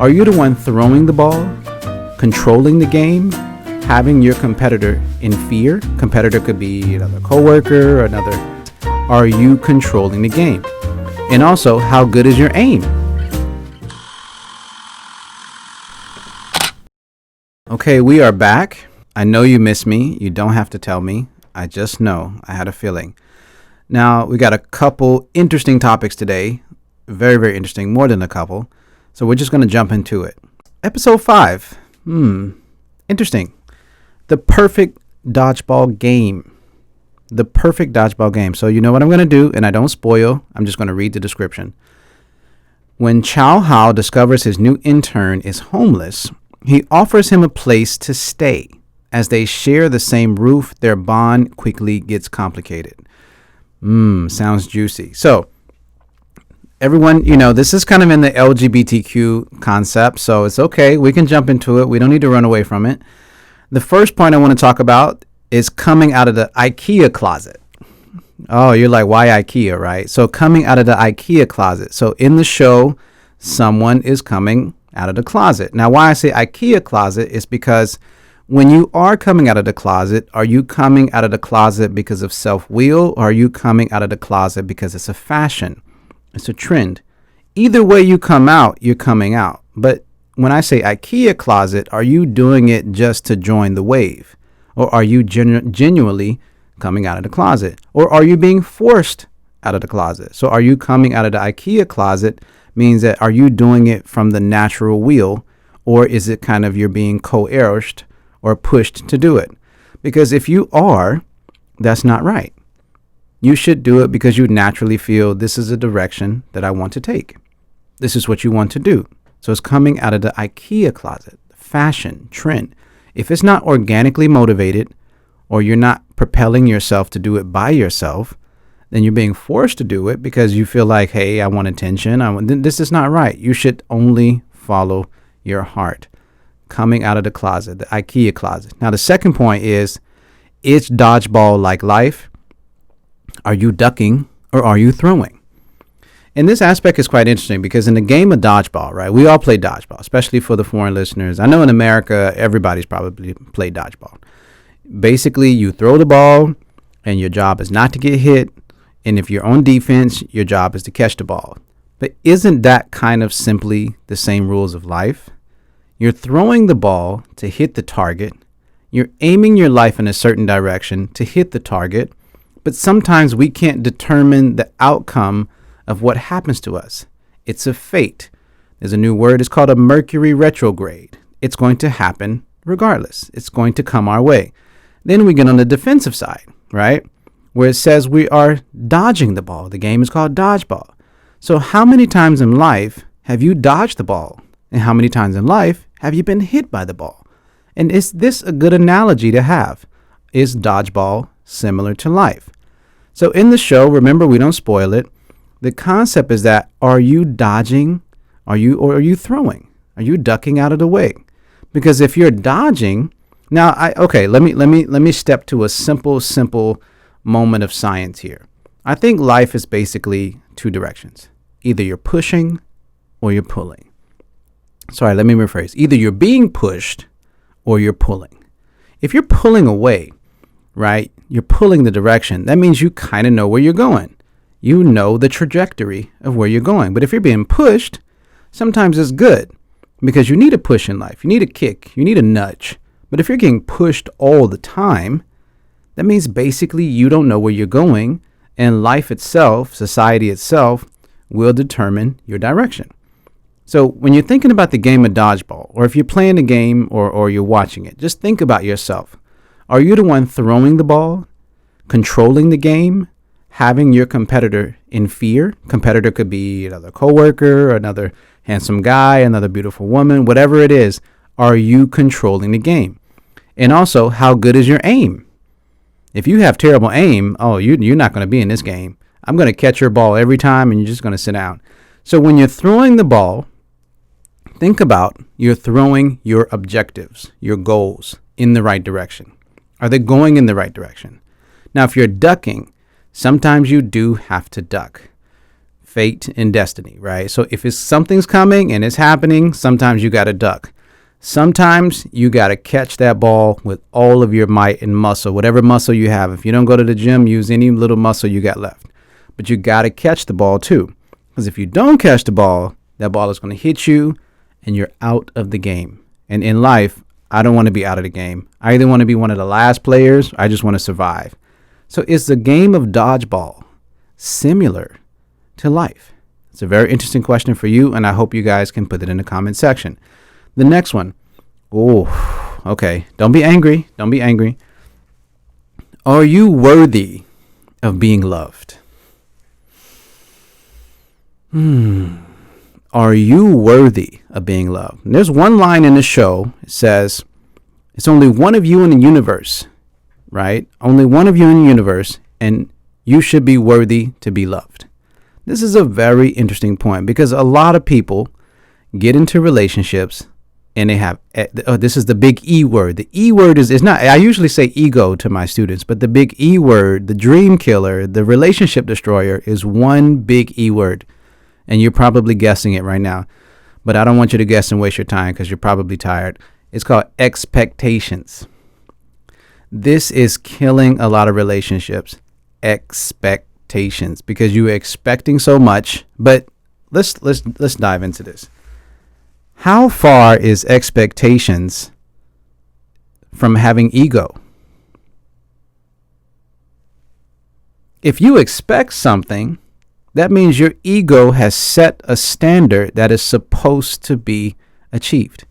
Are you the one throwing the ball, controlling the game, having your competitor in fear? Competitor could be another coworker or another. Are you controlling the game? And also, how good is your aim? Okay, we are back. I know you miss me. You don't have to tell me. I just know. I had a feeling. Now, we got a couple interesting topics today. Very, very interesting. More than a couple. So we're just going to jump into it. Episode 5. Interesting. The perfect dodgeball game. The perfect dodgeball game. So you know what I'm going to do, and I don't spoil. I'm just going to read the description. When Chia-hao discovers his new intern is homeless, he offers him a place to stay. As they share the same roof, their bond quickly gets complicated. Sounds juicy. So, everyone, this is kind of in the LGBTQ concept, so it's okay. We can jump into it. We don't need to run away from it. The first point I want to talk about is coming out of the IKEA closet. Oh, you're like, why IKEA, right? So, coming out of the IKEA closet. So, in the show, someone is coming out of the closet. Now, why I say IKEA closet is because when you are coming out of the closet, are you coming out of the closet because of self-will, or are you coming out of the closet because it's a fashion? It's a trend. Either way you come out, you're coming out. But when I say IKEA closet, are you doing it just to join the wave? Or are you genuinely coming out of the closet? Or are you being forced out of the closet? So are you coming out of the IKEA closet means that are you doing it from the natural will, or is it kind of you're being coerced or pushed to do it? Because if you are, that's not right. You should do it because you naturally feel this is a direction that I want to take. This is what you want to do. So it's coming out of the IKEA closet, fashion, trend. If it's not organically motivated, or you're not propelling yourself to do it by yourself, then you're being forced to do it because you feel like, hey, I want attention. This is not right. You should only follow your heart. Coming out of the closet, the IKEA closet. Now, the second point is dodgeball like life? Are you ducking or are you throwing? And this aspect is quite interesting because in the game of dodgeball, right, we all play dodgeball, especially for the foreign listeners. I know in America, everybody's probably played dodgeball. Basically, you throw the ball and your job is not to get hit. And if you're on defense, your job is to catch the ball. But isn't that kind of simply the same rules of life? You're throwing the ball to hit the target. You're aiming your life in a certain direction to hit the target. But sometimes we can't determine the outcome of what happens to us. It's a fate. There's a new word. It's called a Mercury retrograde. It's going to happen regardless. It's going to come our way. Then we get on the defensive side, right? Where it says we are dodging the ball. The game is called dodgeball. So how many times in life have you dodged the ball? And how many times in life have you been hit by the ball? And is this a good analogy to have? Is dodgeball similar to life? So in the show, remember, we don't spoil it. The concept is that, are you dodging? Or are you throwing? Are you ducking out of the way? Because if you're dodging, let me step to a simple moment of science here. I think life is basically two directions. Either you're pushing or you're pulling. Sorry, let me rephrase. Either you're being pushed or you're pulling. If you're pulling away, right, you're pulling the direction. That means you kind of know where you're going. You know the trajectory of where you're going. But if you're being pushed, sometimes it's good because you need a push in life. You need a kick. You need a nudge. But if you're getting pushed all the time, that means basically you don't know where you're going, and life itself, society itself, will determine your direction. So when you're thinking about the game of dodgeball, or if you're playing the game or you're watching it, just think about yourself. Are you the one throwing the ball, controlling the game, having your competitor in fear? Competitor could be another coworker, another handsome guy, another beautiful woman, whatever it is. Are you controlling the game? And also, how good is your aim? If you have terrible aim, you're not going to be in this game. I'm going to catch your ball every time and you're just going to sit down. So when you're throwing the ball, think about you're throwing your objectives, your goals in the right direction. Are they going in the right direction? Now, if you're ducking, sometimes you do have to duck. fate and destiny, right? So if it's something's coming and it's happening, sometimes you got to duck. Sometimes you got to catch that ball with all of your might and muscle, whatever muscle you have. If you don't go to the gym, use any little muscle you got left. But you got to catch the ball too. Because if you don't catch the ball, that ball is going to hit you and you're out of the game. And in life, I don't want to be out of the game. I either want to be one of the last players or I just want to survive. So is the game of dodgeball similar to life? It's a very interesting question for you, and I hope you guys can put it in the comment section. The next one. Oh, okay. Don't be angry. Don't be angry. Are you worthy of being loved? Are you worthy of being loved? And there's one line in the show. It says, it's only one of you in the universe, right? Only one of you in the universe, and you should be worthy to be loved. This is a very interesting point because a lot of people get into relationships and they have, this is the big E word. The E word is not, I usually say ego to my students, but the big E word, the dream killer, the relationship destroyer is one big E word. And you're probably guessing it right now, but I don't want you to guess and waste your time because you're probably tired. It's called expectations. This is killing a lot of relationships. Expectations, because you're expecting so much. But let's dive into this. How far is expectations from having ego? If you expect something, that means your ego has set a standard that is supposed to be achieved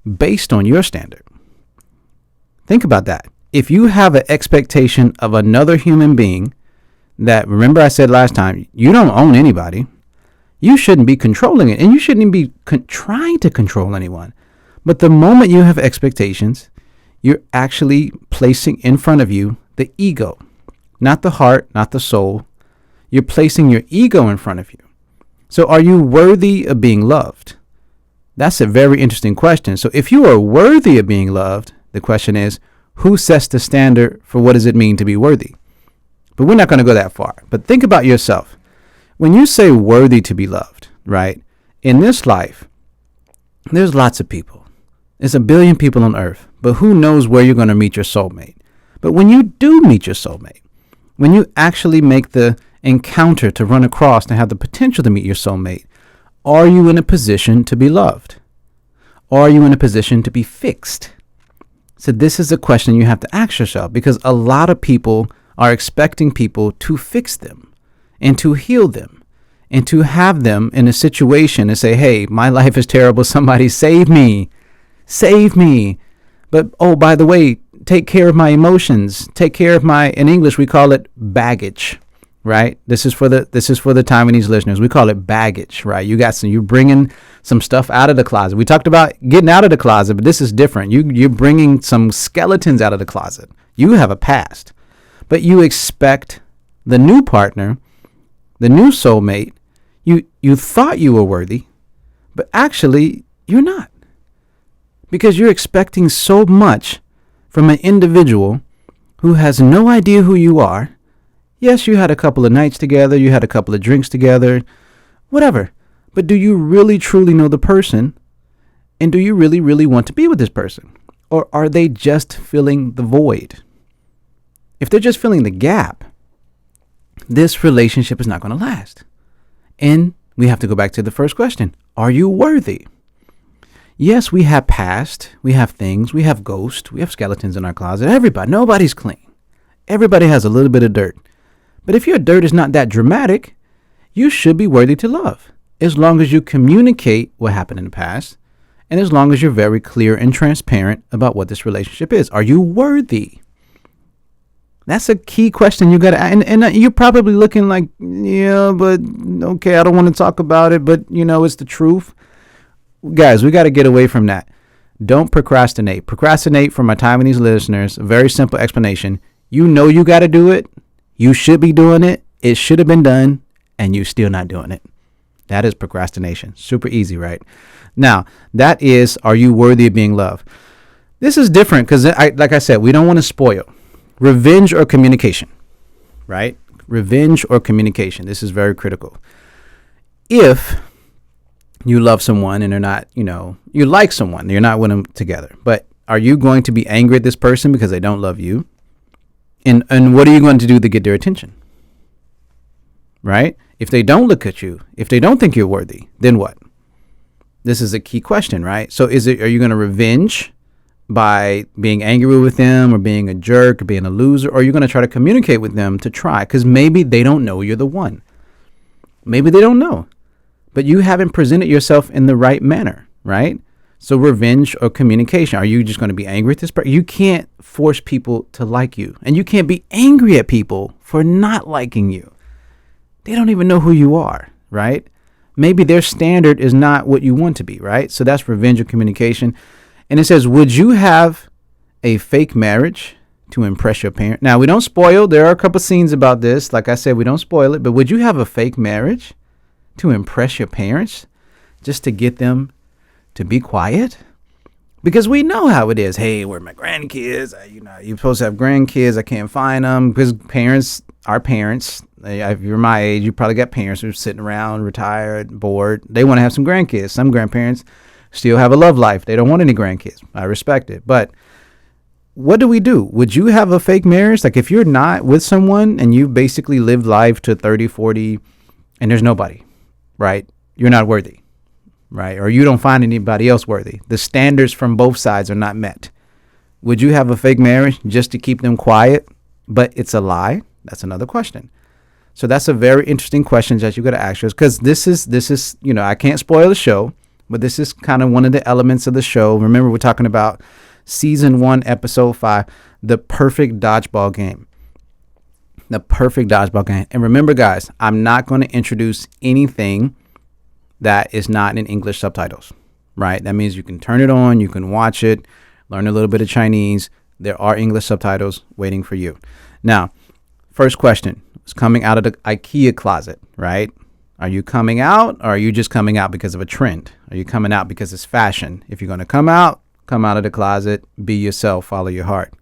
based on your standard. Think about that. If you have an expectation of another human being that, remember I said last time, you don't own anybody. You shouldn't be controlling it, and you shouldn't be trying to control anyone. But the moment you have expectations, you're actually placing in front of you the ego, not the heart, not the soul. You're placing your ego in front of you. So are you worthy of being loved? That's a very interesting question. So if you are worthy of being loved, the question is, who sets the standard for what does it mean to be worthy? But we're not going to go that far. But think about yourself. When you say worthy to be loved, right? In this life, there's lots of people. There's 1 billion people on earth, but who knows where you're going to meet your soulmate? But when you do meet your soulmate, when you actually make the encounter to run across and have the potential to meet your soulmate, are you in a position to be loved? Are you in a position to be fixed? So this is a question you have to ask yourself, because a lot of people are expecting people to fix them and to heal them and to have them in a situation and say, hey, my life is terrible. Somebody save me. Save me. But, oh, by the way, take care of my emotions. Take care of my, in English, we call it baggage, right? This is for the Taiwanese listeners. We call it baggage, right? You're bringing some stuff out of the closet. We talked about getting out of the closet, but this is different. You're bringing some skeletons out of the closet. You have a past, but you expect the new partner, the new soulmate, you thought you were worthy, but actually you're not, because you're expecting so much from an individual who has no idea who you are. Yes, you had a couple of nights together, you had a couple of drinks together, whatever. But do you really truly know the person? And do you really, really want to be with this person? Or are they just filling the void? If they're just filling the gap, this relationship is not going to last. And we have to go back to the first question. Are you worthy? Yes, we have past, we have things, we have ghosts, we have skeletons in our closet. Everybody, nobody's clean. Everybody has a little bit of dirt. But if your dirt is not that dramatic, you should be worthy to love, as long as you communicate what happened in the past, and as long as you're very clear and transparent about what this relationship is. Are you worthy? That's a key question you got to, and you're probably looking like, yeah, but okay, I don't want to talk about it, but it's the truth. Guys, we got to get away from that. Don't procrastinate. Procrastinate, for my Taiwanese listeners, a very simple explanation. You know you got to do it. You should be doing it. It should have been done, and you're still not doing it. That is procrastination. Super easy, right? Now, that is, are you worthy of being loved? This is different because, like I said, we don't want to spoil. Revenge or communication, right? Revenge or communication. This is very critical. if you love someone and they're not, you like someone, you're not with them together, but are you going to be angry at this person because they don't love you? And what are you going to do to get their attention? Right? If they don't look at you, if they don't think you're worthy, then what? This is a key question, right? So are you going to revenge by being angry with them or being a jerk or being a loser? Or are you going to try to communicate with them to try? Because maybe they don't know you're the one. Maybe they don't know. But you haven't presented yourself in the right manner, right? So revenge or communication. Are you just going to be angry at this person? You can't force people to like you. And you can't be angry at people for not liking you. They don't even know who you are, right? Maybe their standard is not what you want to be, right? So that's revenge or communication. And it says, would you have a fake marriage to impress your parents? Now, we don't spoil. There are a couple scenes about this. Like I said, we don't spoil it. But would you have a fake marriage to impress your parents just to get them to be quiet? Because we know how it is. Hey, where are my grandkids? You're supposed to have grandkids. I can't find them. Because our parents, if you're my age, you probably got parents who are sitting around, retired, bored. They want to have some grandkids. Some grandparents still have a love life. They don't want any grandkids. I respect it. But what do we do? Would you have a fake marriage? Like if you're not with someone and you basically lived life to 30, 40, and there's nobody, right? You're not worthy, right? Or you don't find anybody else worthy. The standards from both sides are not met. Would you have a fake marriage just to keep them quiet, but it's a lie? That's another question. So that's a very interesting question that you got to ask yourself, because this is, I can't spoil the show, but this is kind of one of the elements of the show. Remember, we're talking about season 1, episode 5, the perfect dodgeball game. The perfect dodgeball game. And remember, guys, I'm not going to introduce anything that is not in English subtitles, right? That means you can turn it on, you can watch it, learn a little bit of Chinese. There are English subtitles waiting for you. Now, first question is coming out of the IKEA closet, right? Are you coming out, or are you just coming out because of a trend? Are you coming out because it's fashion? If you're going to come out of the closet, be yourself, follow your heart.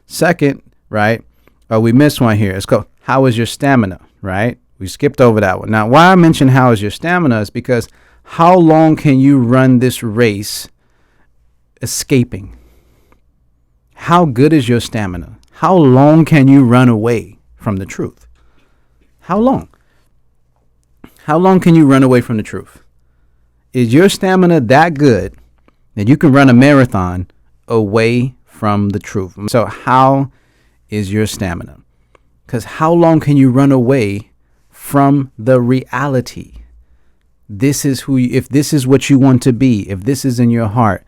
Second, right? Oh, we missed one here. Let's go. How is your stamina, right? We skipped over that one. Now, why I mention how is your stamina is because how long can you run this race escaping? How good is your stamina? How long can you run away from the truth? How long? How long can you run away from the truth? Is your stamina that good that you can run a marathon away from the truth? So how is your stamina? Because how long can you run away from the reality? This is if this is what you want to be, if this is in your heart,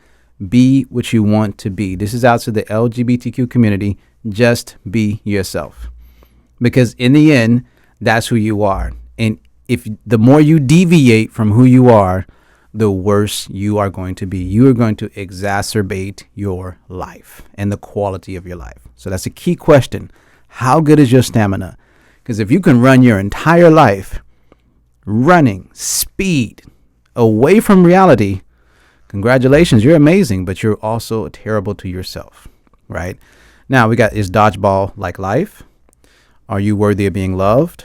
be what you want to be. This is out to the LGBTQ community. Just be yourself. Because in the end, that's who you are. And if the more you deviate from who you are, the worse you are going to be. You are going to exacerbate your life and the quality of your life. So that's a key question. How good is your stamina? Because if you can run your entire life running speed away from reality, congratulations, you're amazing, but you're also terrible to yourself, right? Now we got, is dodgeball like life? Are you worthy of being loved?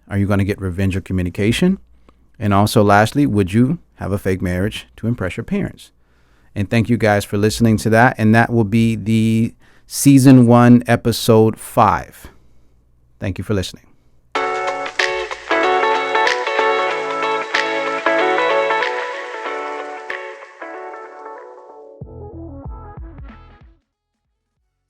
Are you going to get revenge or communication? And also, lastly, would you have a fake marriage to impress your parents? And thank you guys for listening to that. And that will be the season 1, episode 5. Thank you for listening.